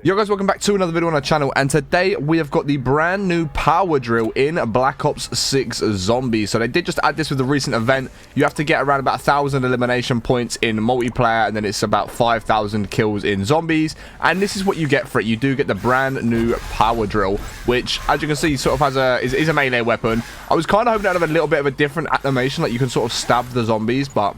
Yo guys, welcome back to another video on our channel, and today we have got the brand new power drill in Black Ops 6 Zombies. So they did just add this with the recent event. You have to get around about 1,000 elimination points in multiplayer, and then it's about 5,000 kills in zombies. And this is what you get for it. You do get the brand new power drill, which, as you can see, sort of has is a melee weapon. I was kind of hoping to have a little bit of a different animation, like you can sort of stab the zombies, but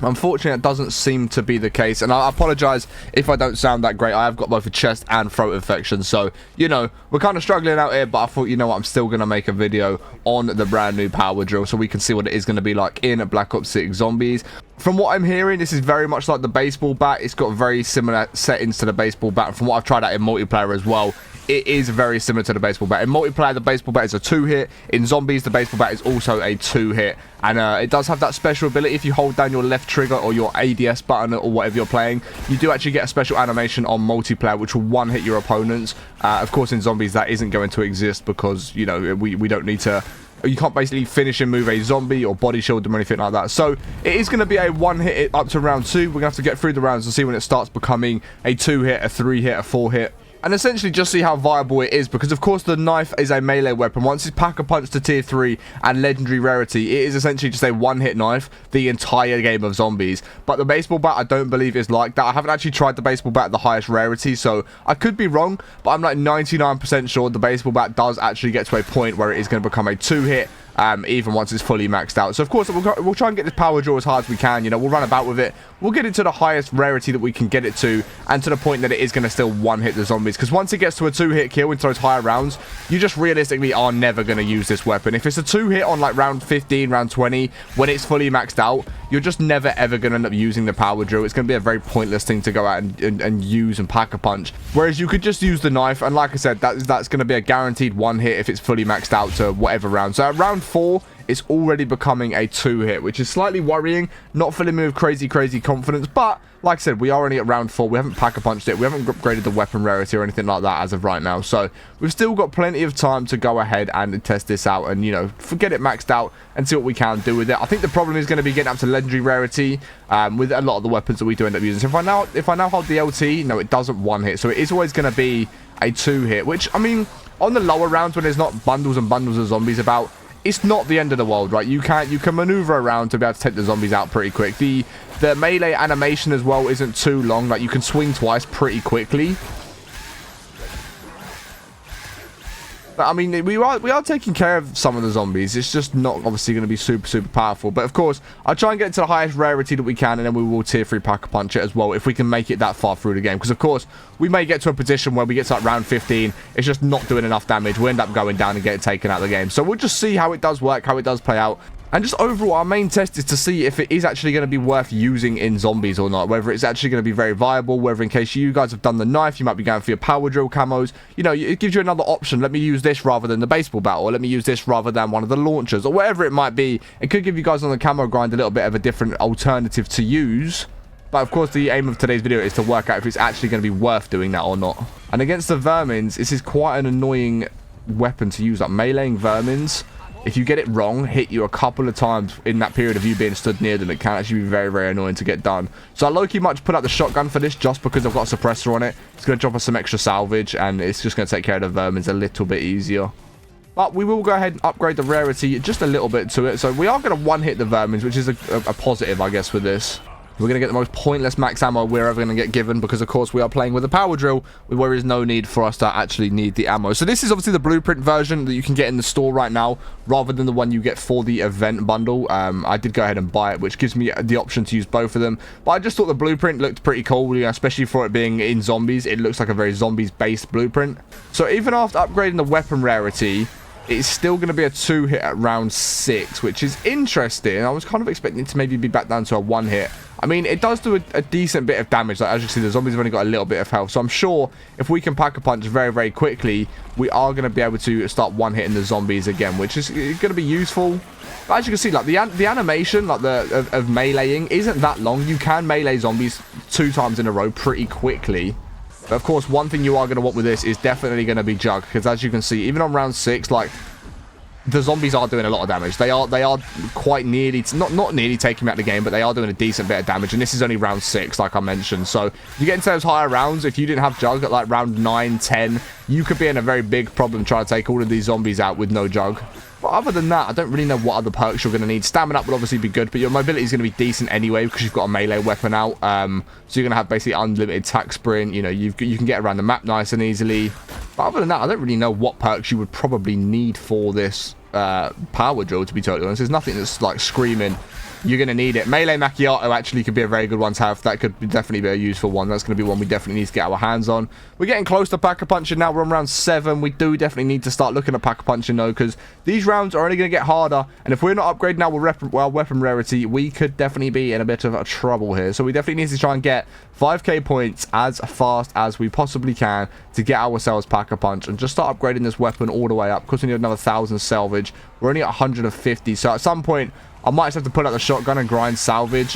unfortunately, it doesn't seem to be the case, and I apologize if I don't sound that great. I have got both a chest and throat infection, so, you know, we're kind of struggling out here, but I thought, you know what, I'm still going to make a video on the brand new power drill so we can see what it is going to be like in Black Ops 6 Zombies. From what I'm hearing, this is very much like the baseball bat. It's got very similar settings to the baseball bat, and from what I've tried out in multiplayer as well, it is very similar to the baseball bat. In multiplayer, the baseball bat is a 2-hit. In zombies, the baseball bat is also a 2-hit. And it does have that special ability. If you hold down your left trigger or your ADS button or whatever you're playing, you do actually get a special animation on multiplayer, which will one-hit your opponents. Of course, in zombies, that isn't going to exist because, you know, we don't need to... You can't basically finish and move a zombie or body shield them or anything like that. So it is going to be a 1-hit up to round 2. We're going to have to get through the rounds and see when it starts becoming a 2-hit, a 3-hit, a 4-hit. And essentially just see how viable it is, because of course the knife is a melee weapon. Once it's Pack-a-Punch to tier 3 and legendary rarity, it is essentially just a one-hit knife the entire game of zombies. But the baseball bat, I don't believe is like that. I haven't actually tried the baseball bat at the highest rarity, so I could be wrong, but I'm like 99% sure the baseball bat does actually get to a point where it is going to become a 2-hit. Even once it's fully maxed out. So of course we'll try and get this power drill as hard as we can. You know, we'll run about with it. We'll get it to the highest rarity that we can get it to, and to the point that it is going to still one-hit the zombies. Because once it gets to a 2-hit kill into those higher rounds, you just realistically are never going to use this weapon. If it's a 2-hit on like round 15, round 20, when it's fully maxed out, you're just never ever going to end up using the power drill. It's going to be a very pointless thing to go out and use and pack-a-punch. Whereas you could just use the knife, and like I said, that's going to be a guaranteed one-hit if it's fully maxed out to whatever round. So at round 4, it's already becoming a 2-hit, which is slightly worrying. Not filling me with crazy confidence, but like I said, we are only at round 4. We haven't pack-a-punched it. We haven't upgraded the weapon rarity or anything like that as of right now. So we've still got plenty of time to go ahead and test this out and, you know, get it maxed out and see what we can do with it. I think the problem is going to be getting up to legendary rarity with a lot of the weapons that we do end up using. So if I now hold the LT, no, it doesn't one-hit. So it is always going to be a 2-hit, which, I mean, on the lower rounds when there's not bundles and bundles of zombies about, it's not the end of the world, right? You can maneuver around to be able to take the zombies out pretty quick. The melee animation as well isn't too long. Like, you can swing twice pretty quickly. But, I mean, we are taking care of some of the zombies. It's just not obviously going to be super powerful. But, of course, I'll try and get it to the highest rarity that we can, and then we will tier 3 Pack-a-Punch it as well if we can make it that far through the game. Because, of course, we may get to a position where we get to like round 15. It's just not doing enough damage. We end up going down and getting taken out of the game. So we'll just see how it does work, how it does play out. And just overall, our main test is to see if it is actually going to be worth using in zombies or not. Whether it's actually going to be very viable, whether in case you guys have done the knife, you might be going for your power drill camos. You know, it gives you another option. Let me use this rather than the baseball bat, or let me use this rather than one of the launchers, or whatever it might be. It could give you guys on the camo grind a little bit of a different alternative to use. But of course, the aim of today's video is to work out if it's actually going to be worth doing that or not. And against the vermins, this is quite an annoying weapon to use. Like, meleeing vermins, if you get it wrong, hit you a couple of times in that period of you being stood near them, it can actually be very annoying to get done. So I low-key much put out the shotgun for this just because I've got a suppressor on it. It's going to drop us some extra salvage, and it's just going to take care of the vermins a little bit easier. But we will go ahead and upgrade the rarity just a little bit to it. So we are going to one-hit the vermins, which is a positive, I guess, with this. We're going to get the most pointless max ammo we're ever going to get given, because, of course, we are playing with a power drill where there is no need for us to actually need the ammo. So this is obviously the blueprint version that you can get in the store right now, rather than the one you get for the event bundle. I did go ahead and buy it, which gives me the option to use both of them. But I just thought the blueprint looked pretty cool, you know, especially for it being in zombies. It looks like a very zombies-based blueprint. So even after upgrading the weapon rarity, it's still going to be a 2-hit at round 6, which is interesting. I was kind of expecting it to maybe be back down to a 1-hit. I mean, it does do a decent bit of damage. Like, as you see, the zombies have only got a little bit of health. So I'm sure if we can pack-a-punch very quickly, we are going to be able to start one-hitting the zombies again, which is going to be useful. But as you can see, like, the animation like of meleeing isn't that long. You can melee zombies 2 times in a row pretty quickly. But of course, one thing you are going to want with this is definitely going to be jug, because as you can see, even on round 6, like, the zombies are doing a lot of damage. They are quite nearly, not nearly taking me out of the game, but they are doing a decent bit of damage. And this is only round 6, like I mentioned. So you get into those higher rounds. If you didn't have Jug at like round 9, 10, you could be in a very big problem trying to take all of these zombies out with no Jug. But other than that, I don't really know what other perks you're going to need. Stamina up will obviously be good, but your mobility is going to be decent anyway because you've got a melee weapon out. So you're going to have basically unlimited attack sprint. You know, you can get around the map nice and easily. But other than that, I don't really know what perks you would probably need for this power drill, to be totally honest. There's nothing that's like screaming you're going to need it. Melee Machiato actually could be a very good one to have. That could definitely be a useful one. That's going to be one we definitely need to get our hands on. We're getting close to Pack-a-Punching now. We're on round 7. We do definitely need to start looking at Pack-a-Punching though, because these rounds are only going to get harder. And if we're not upgrading our weapon rarity, we could definitely be in a bit of a trouble here. So we definitely need to try and get 5k points as fast as we possibly can to get ourselves Pack-a-Punch and just start upgrading this weapon all the way up. Because we need another 1,000 salvage. We're only at 150. So at some point, I might just have to pull out the shotgun and grind salvage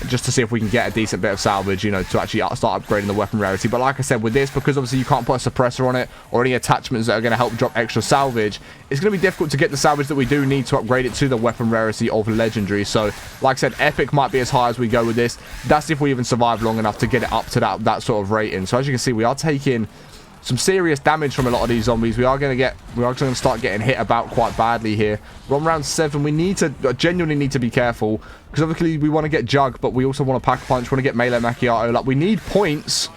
just to see if we can get a decent bit of salvage, you know, to actually start upgrading the weapon rarity. But like I said, with this, because obviously you can't put a suppressor on it or any attachments that are going to help drop extra salvage, it's going to be difficult to get the salvage that we do need to upgrade it to the weapon rarity of legendary. So like I said, epic might be as high as we go with this. That's if we even survive long enough to get it up to that sort of rating. So as you can see, we are taking some serious damage from a lot of these zombies. We are going to start getting hit about quite badly here. We're on round 7. We need to genuinely need to be careful because obviously we want to get Jug, but we also want to Pack-a-Punch. Want to get melee Machiato. Like, we need points,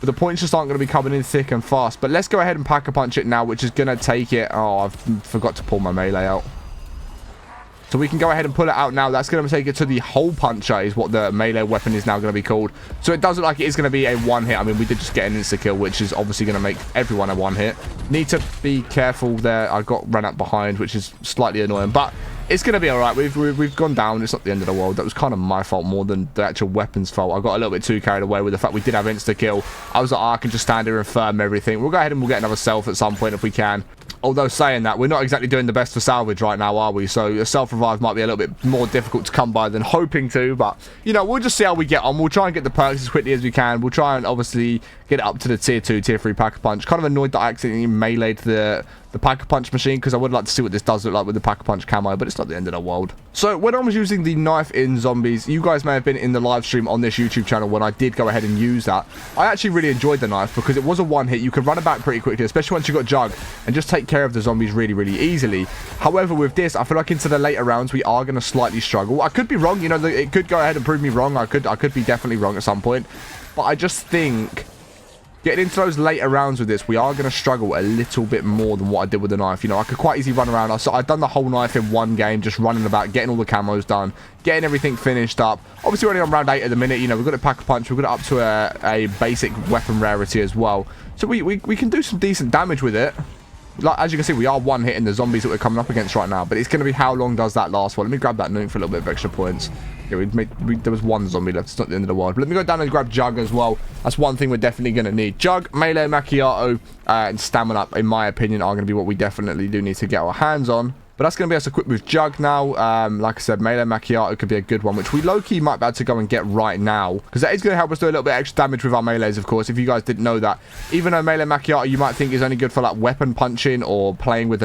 but the points just aren't going to be coming in thick and fast. But let's go ahead and Pack-a-Punch it now, which is going to take it. Oh, I forgot to pull my melee out. So we can go ahead and pull it out now. That's going to take it to the hole puncher is what the melee weapon is now going to be called. So it does look like it is going to be a one hit. I mean, we did just get an insta-kill, which is obviously going to make everyone a one hit. Need to be careful there. I got run up behind, which is slightly annoying. But it's going to be all right. We've gone down. It's not the end of the world. That was kind of my fault more than the actual weapon's fault. I got a little bit too carried away with the fact we did have insta-kill. I was like, oh, I can just stand here and firm everything. We'll go ahead and we'll get another self at some point if we can. Although saying that, we're not exactly doing the best for salvage right now, are we? So a self-revive might be a little bit more difficult to come by than hoping to. But, you know, we'll just see how we get on. We'll try and get the perks as quickly as we can. We'll try and obviously get it up to the tier 2, tier 3 Pack-a-Punch. Kind of annoyed that I accidentally meleeed the Pack-a-Punch machine because I would like to see what this does look like with the Pack-a-Punch camo, but it's not the end of the world. So when I was using the knife in zombies, you guys may have been in the live stream on this YouTube channel when I did go ahead and use that. I actually really enjoyed the knife because it was a one hit. You could run about pretty quickly, especially once you got Jug, and just take care of the zombies really easily. However, with this, I feel like into the later rounds we are going to slightly struggle. I could be wrong, you know, it could go ahead and prove me wrong. I could be definitely wrong at some point, but I just think getting into those later rounds with this, we are going to struggle a little bit more than what I did with the knife. You know, I could quite easily run around. I've done the whole knife in one game, just running about, getting all the camos done, getting everything finished up. Obviously, we're only on round 8 at the minute. You know, we've got a Pack-a-Punch. We've got it up to a basic weapon rarity as well. So we can do some decent damage with it. Like, as you can see, we are one hitting the zombies that we're coming up against right now. But it's going to be how long does that last for? Let me grab that nuke for a little bit of extra points. Yeah, there was one zombie left. It's not the end of the world. But let me go down and grab Jug as well. That's one thing we're definitely going to need. Jug, melee Machiato, and stamina up, in my opinion, are going to be what we definitely do need to get our hands on. But that's going to be us equipped with Jug now. Like I said, melee Machiato could be a good one, which we low-key might be able to go and get right now. Because that is going to help us do a little bit extra damage with our melees, of course, if you guys didn't know that. Even though melee Machiato you might think is only good for like weapon punching or playing with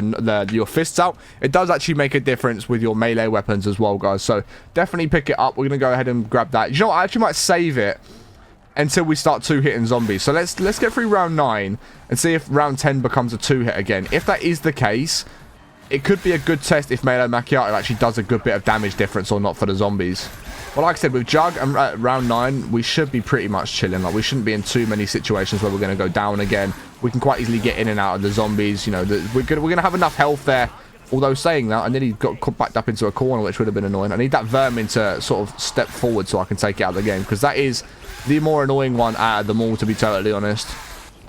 your fists out, it does actually make a difference with your melee weapons as well, guys. So definitely pick it up. We're going to go ahead and grab that. You know what? I actually might save it until we start 2-hitting zombies. So let's get through round 9 and see if round 10 becomes a 2-hit again. If that is the case, it could be a good test if melee Machiato actually does a good bit of damage difference or not for the zombies. Well, like I said, with Jug and round 9, we should be pretty much chilling. Like, we shouldn't be in too many situations where we're going to go down again. We can quite easily get in and out of the zombies. You know, we're going to have enough health there. Although saying that, I nearly got backed up into a corner, which would have been annoying. I need that vermin to sort of step forward so I can take it out of the game, because that is the more annoying one out of them all, to be totally honest.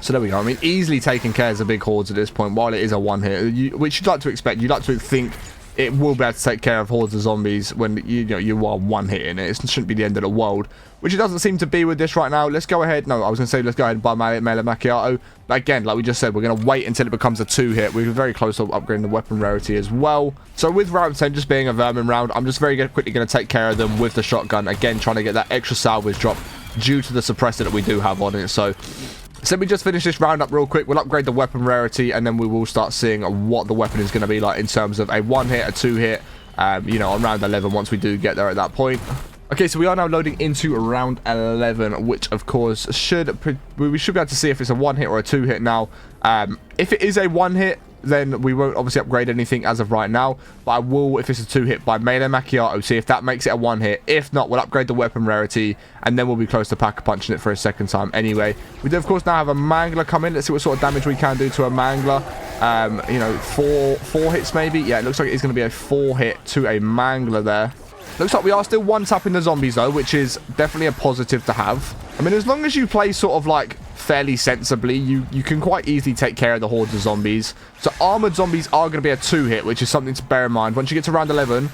So there we go. I mean, easily taking care of the big hordes at this point, while it is a one-hit, which you'd like to expect. You'd like to think it will be able to take care of hordes of zombies when you are one-hitting it. It shouldn't be the end of the world, which it doesn't seem to be with this right now. Let's go ahead. No, I was going to say let's go ahead and buy melee Machiato. But again, like we just said, we're going to wait until it becomes a 2-hit. We're very close to upgrading the weapon rarity as well. So with round 10 just being a vermin round, I'm just very quickly going to take care of them with the shotgun. Again, trying to get that extra salvage drop due to the suppressor that we do have on it. So So let me just finish this round up real quick. We'll upgrade the weapon rarity, and then we will start seeing what the weapon is going to be like in terms of a 1-hit, a 2-hit, you know, on round 11 once we do get there at that point. Okay, so we are now loading into round 11, which of course we should be able to see if it's a 1-hit or a 2-hit now. If it is a 1-hit, then we won't obviously upgrade anything as of right now, but I will, if it's a 2-hit by Melee Machiato, see if that makes it a 1-hit. If not, we'll upgrade the weapon rarity, and then we'll be close to Pack-a-Punching it for a second time anyway. We do of course now have a Mangler come in. Let's see what sort of damage we can do to a Mangler. You know, four hits maybe. Yeah, it looks like it's going to be a 4-hit to a Mangler there. Looks like we are still one-tapping the zombies though, which is definitely a positive to have. I mean, as long as you play sort of like fairly sensibly, you can quite easily take care of the hordes of zombies. So armored zombies are going to be a 2-hit, which is something to bear in mind. Once you get to round 11,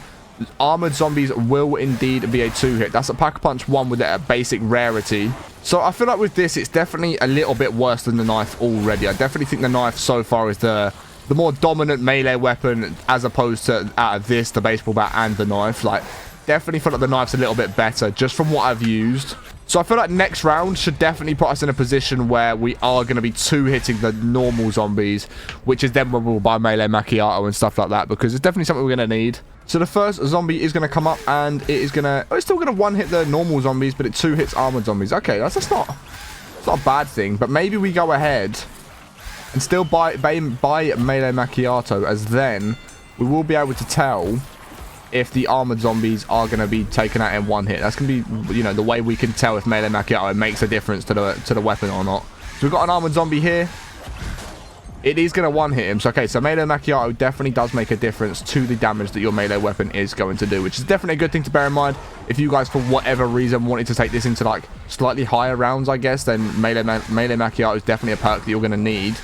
armored zombies will indeed be a 2-hit. That's a Pack-a-Punch 1 with a basic rarity. So I feel like with this, it's definitely a little bit worse than the knife already. I definitely think the knife so far is the more dominant melee weapon, as opposed to out of this, the baseball bat and the knife. Like, definitely feel like the knife's a little bit better just from what I've used. So I feel like next round should definitely put us in a position where we are going to be 2-hitting the normal zombies, which is then when we'll buy Melee Machiato and stuff like that, because it's definitely something we're going to need. So the first zombie is going to come up, and it is going to... Oh, it's still going to 1-hit the normal zombies, but it 2-hits armored zombies. Okay, that's not a bad thing, but maybe we go ahead and still buy Melee Machiato, as then we will be able to tell if the armored zombies are going to be taken out in 1-hit. That's going to be, you know, the way we can tell if Melee Machiato makes a difference to the weapon or not. So we've got an armored zombie here. It is going to 1-hit him. So, okay, so Melee Machiato definitely does make a difference to the damage that your melee weapon is going to do, which is definitely a good thing to bear in mind. If you guys, for whatever reason, wanted to take this into, like, slightly higher rounds, I guess, then Melee Machiato is definitely a perk that you're going to need.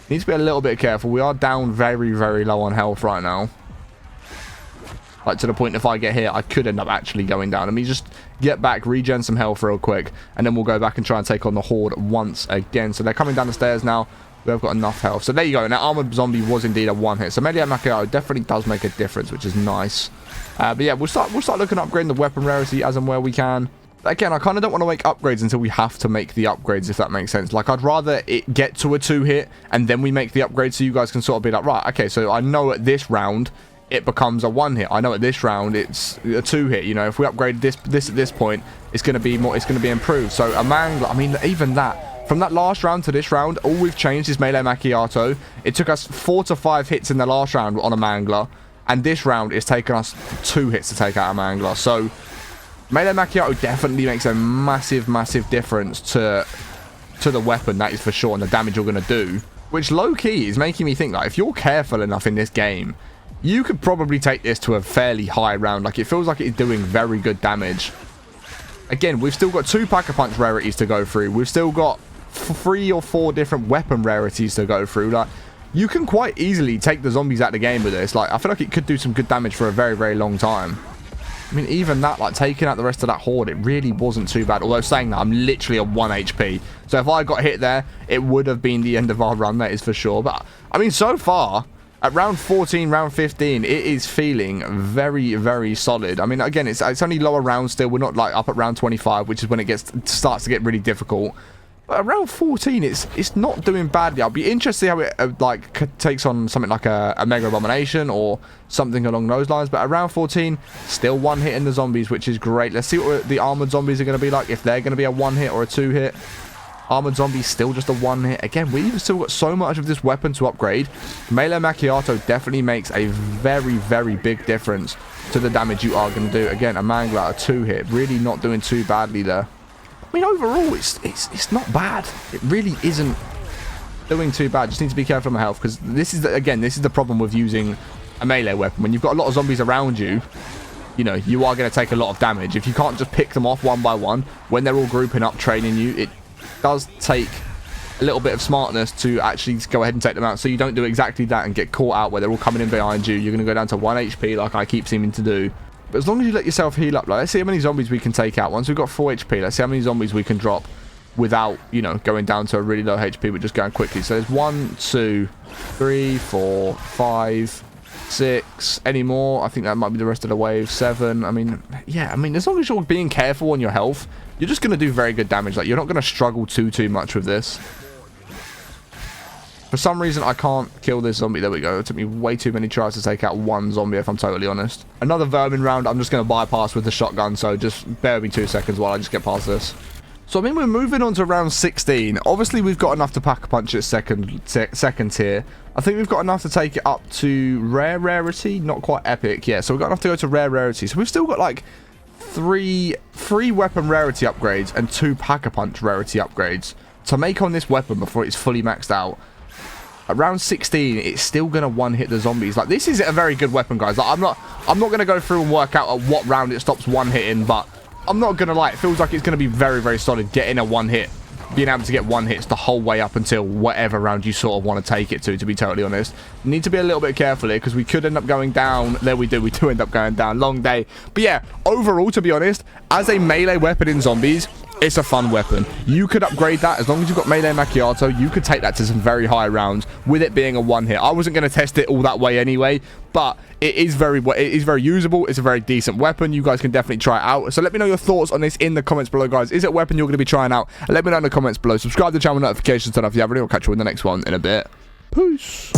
Need to be a little bit careful. We are down very, very low on health right now. Like, to the point if I get hit, I could end up actually going down. Let me just get back, regen some health real quick, and then we'll go back and try and take on the horde once again. So they're coming down the stairs now. We've got enough health. So there you go. And that armored zombie was indeed a 1-hit. So Melee Machiato definitely does make a difference, which is nice. But yeah, we'll start looking at upgrading the weapon rarity as and where we can. Again, I kind of don't want to make upgrades until we have to make the upgrades, if that makes sense. Like, I'd rather it get to a 2-hit, and then we make the upgrade, so you guys can sort of be like, right, okay, so I know at this round it becomes a 1-hit. I know at this round it's a 2-hit. You know, if we upgrade this at this point, it's going to be more. It's going to be improved. So a Mangler, I mean, even that, from that last round to this round, all we've changed is Melee Machiato. It took us 4 to 5 hits in the last round on a Mangler, and this round it's taken us 2 hits to take out a Mangler. So Melee Machiato definitely makes a massive difference to the weapon, that is for sure, and the damage you're going to do. Which low-key is making me think that if you're careful enough in this game, you could probably take this to a fairly high round. Like, it feels like it's doing very good damage. Again, we've still got 2 Pack-a-Punch rarities to go through. We've still got 3 or 4 different weapon rarities to go through. Like, you can quite easily take the zombies out of the game with this. Like, I feel like it could do some good damage for a very, very long time. I mean, even that, like, taking out the rest of that horde, it really wasn't too bad. Although, saying that, I'm literally on 1 HP. So if I got hit there, it would have been the end of our run, that is for sure. But, I mean, so far, at round 14, round 15, it is feeling very, very solid. I mean, again, it's only lower rounds still. We're not, like, up at round 25, which is when it starts to get really difficult. But around 14, it's not doing badly. I'll be interested to see how it like takes on something like a Mega Abomination or something along those lines. But around 14, still 1-hit in the zombies, which is great. Let's see what the armored zombies are going to be like. If they're going to be a 1-hit or a 2-hit. Armored zombies still just a 1-hit. Again, we've still got so much of this weapon to upgrade. Melee Machiato definitely makes a very, very big difference to the damage you are going to do. Again, a Mangler, a 2-hit. Really not doing too badly there. I mean, overall, it's not bad. It really isn't doing too bad. Just need to be careful on my health, because this is the problem with using a melee weapon. When you've got a lot of zombies around you, you know, you are going to take a lot of damage. If you can't just pick them off one by one, when they're all grouping up, training you, it does take a little bit of smartness to actually go ahead and take them out, so you don't do exactly that and get caught out where they're all coming in behind you. You're going to go down to 1 HP like I keep seeming to do. But as long as you let yourself heal up, like, let's see how many zombies we can take out. Once we've got 4 HP, let's see how many zombies we can drop without, you know, going down to a really low HP, but just going quickly. So there's 1, 2, 3, 4, 5, 6. Any more? I think that might be the rest of the wave. 7. I mean, yeah, I mean, as long as you're being careful on your health, you're just going to do very good damage. Like, you're not going to struggle too much with this. For some reason, I can't kill this zombie. There we go. It took me way too many tries to take out one zombie, if I'm totally honest. Another vermin round. I'm just going to bypass with the shotgun, so just bear with me 2 seconds while I just get past this. So, I mean, we're moving on to round 16. Obviously, we've got enough to pack-a-punch at second tier. I think we've got enough to take it up to rare rarity. Not quite epic. Yeah, so we've got enough to go to rare rarity. So, we've still got, like, three weapon rarity upgrades and 2 pack-a-punch rarity upgrades to make on this weapon before it's fully maxed out. At round 16, it's still going to one-hit the zombies. Like, this is a very good weapon, guys. Like, I'm not going to go through and work out at what round it stops one-hitting, but I'm not going to lie. It feels like it's going to be very solid getting a one-hit. Being able to get one hits the whole way up until whatever round you sort of want to take it to be totally honest. Need to be a little bit careful here because we could end up going down. There we do. We do end up going down. Long day. But yeah, overall, to be honest, as a melee weapon in zombies, it's a fun weapon. You could upgrade that as long as you've got melee Machiato. You could take that to some very high rounds with it being a one hit. I wasn't going to test it all that way anyway, but it is very usable. It's a very decent weapon. You guys can definitely try it out. So let me know your thoughts on this in the comments below, guys. Is it a weapon you're going to be trying out? And let me know in the comments below. Subscribe to the channel, notifications turn off if you haven't. I'll catch you in the next one in a bit. Peace.